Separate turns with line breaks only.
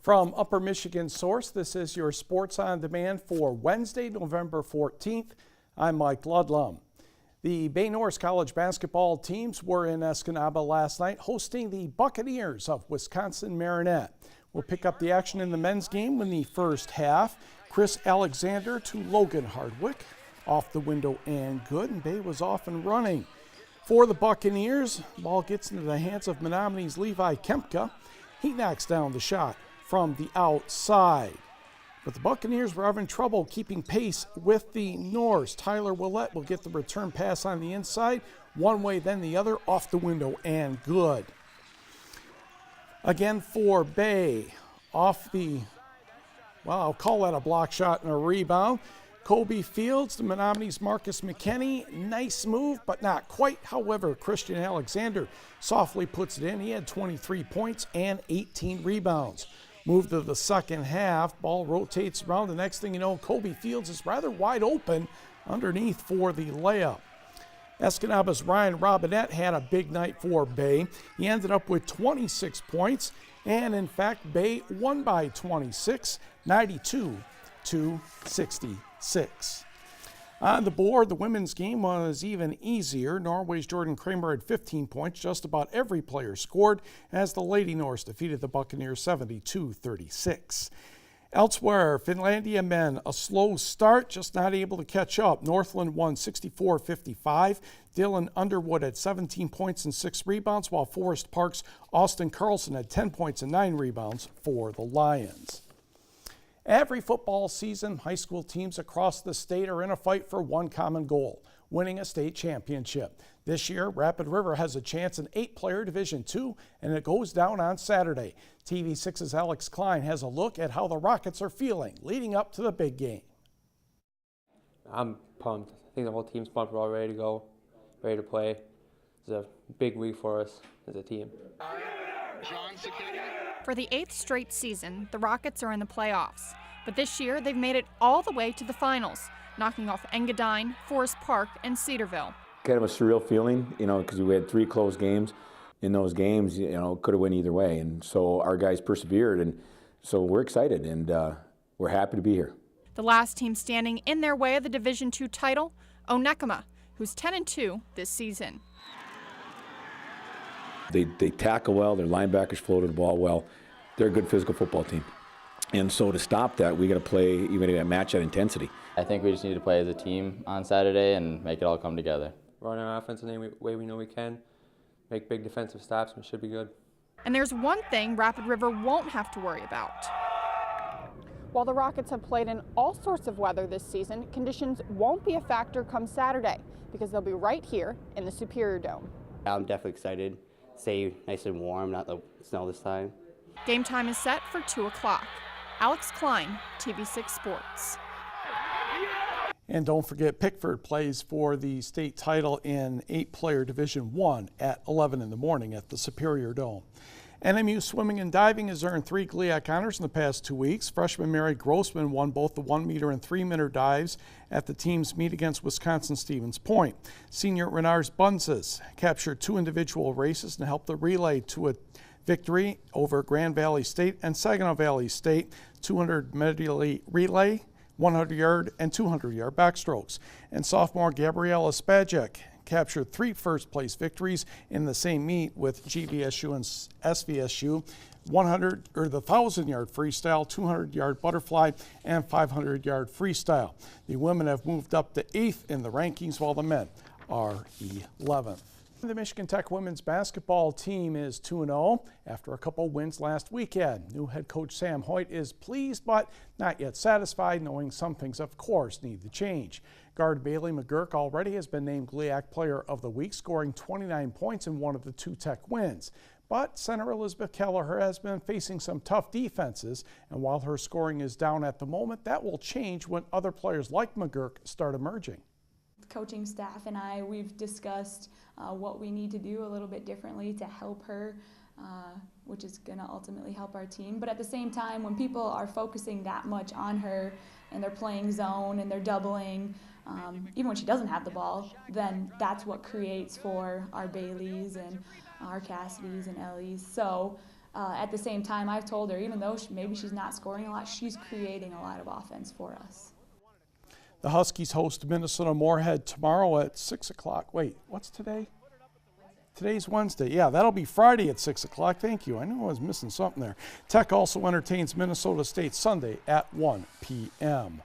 From Upper Michigan Source, this is your Sports on Demand for Wednesday, November 14th. I'm Mike Ludlum. The Bay Norris College basketball teams were in Escanaba last night hosting the Buccaneers of Wisconsin-Marinette. We'll pick up the action in the men's game in the first half. Chris Alexander to Logan Hardwick. Off the window and good, and Bay was off and running. For the Buccaneers, ball gets into the hands of Menominee's Levi Kempka. He knocks down the shot from the outside. But the Buccaneers were having trouble keeping pace with the Norse. Tyler Willett will get the return pass on the inside. One way, then the other, off the window and good. Again for Bay, off the, well, I'll call that a block shot and a rebound. Kobe Fields to Menominee's Marcus McKinney. Nice move, but not quite. However, Christian Alexander softly puts it in. He had 23 points and 18 rebounds. Move to the second half. Ball rotates around. The next thing you know, Kobe Fields is rather wide open underneath for the layup. Escanaba's Ryan Robinette had a big night for Bay. He ended up with 26 points, and in fact, Bay won by 26, 92-66. On the board, the women's game was even easier. Norway's Jordan Kramer had 15 points. Just about every player scored as the Lady Norse defeated the Buccaneers 72-36. Elsewhere, Finlandia men, a slow start, just not able to catch up. Northland won 64-55. Dylan Underwood had 17 points and 6 rebounds, while Forest Park's Austin Carlson had 10 points and 9 rebounds for the Lions. Every football season, high school teams across the state are in a fight for one common goal, winning a state championship. This year, Rapid River has a chance in 8-player Division II, and it goes down on Saturday. TV6's Alex Klein has a look at how the Rockets are feeling leading up to the big game.
I'm pumped. I think the whole team's pumped. We're all ready to go, ready to play. It's a big week for us as a team.
For the 8th straight season, the Rockets are in the playoffs. But this year, they've made it all the way to the finals, knocking off Engadine, Forest Park, and Cedarville.
Kind of a surreal feeling, because we had 3 close games. In those games, could have went either way. And so our guys persevered, and so we're excited, and we're happy to be here.
The last team standing in their way of the Division II title, Onekama, who's 10-2 this season.
They tackle well, their linebackers floated the ball well. They're a good physical football team. And so to stop that, we got to play, even to match that intensity.
I think we just need to play as a team on Saturday and make it all come together.
Run our offense in any way we know we can, make big defensive stops, and it should be good.
And there's one thing Rapid River won't have to worry about. While the Rockets have played in all sorts of weather this season, conditions won't be a factor come Saturday because they'll be right here in the Superior Dome.
I'm definitely excited. Stay nice and warm, not the snow this time.
Game time is set for 2 o'clock. Alex Klein, TV6 Sports.
And don't forget, Pickford plays for the state title in 8-player Division I at 11 in the morning at the Superior Dome. NMU Swimming and Diving has earned 3 GLIAC honors in the past 2 weeks. Freshman Mary Grossman won both the 1-meter and 3-meter dives at the team's meet against Wisconsin Stevens Point. Senior Renars Bunzes captured 2 individual races and helped the relay to a victory over Grand Valley State and Saginaw Valley State, 200 medley relay, 100-yard and 200-yard backstrokes. And sophomore Gabriella Spajek captured 3 first-place victories in the same meet with GVSU and SVSU, the 1,000-yard freestyle, 200-yard butterfly, and 500-yard freestyle. The women have moved up to 8th in the rankings, while the men are 11th. The Michigan Tech women's basketball team is 2-0 after a couple wins last weekend. New head coach Sam Hoyt is pleased but not yet satisfied, knowing some things, of course, need to change. Guard Bailey McGurk already has been named GLIAC Player of the Week, scoring 29 points in one of the 2 Tech wins. But center Elizabeth Kelleher has been facing some tough defenses, and while her scoring is down at the moment, that will change when other players like McGurk start emerging.
Coaching staff and we've discussed what we need to do a little bit differently to help her, which is going to ultimately help our team. But at the same time, when people are focusing that much on her and they're playing zone and they're doubling, even when she doesn't have the ball, then that's what creates for our Baileys and our Cassidys and Ellies. So at the same time, I've told her, even though maybe she's not scoring a lot, she's creating a lot of offense for us.
The Huskies host Minnesota Moorhead tomorrow at 6 o'clock. Wait, what's today? Today's Wednesday. Yeah, that'll be Friday at 6 o'clock. Thank you. I knew I was missing something there. Tech also entertains Minnesota State Sunday at 1 p.m.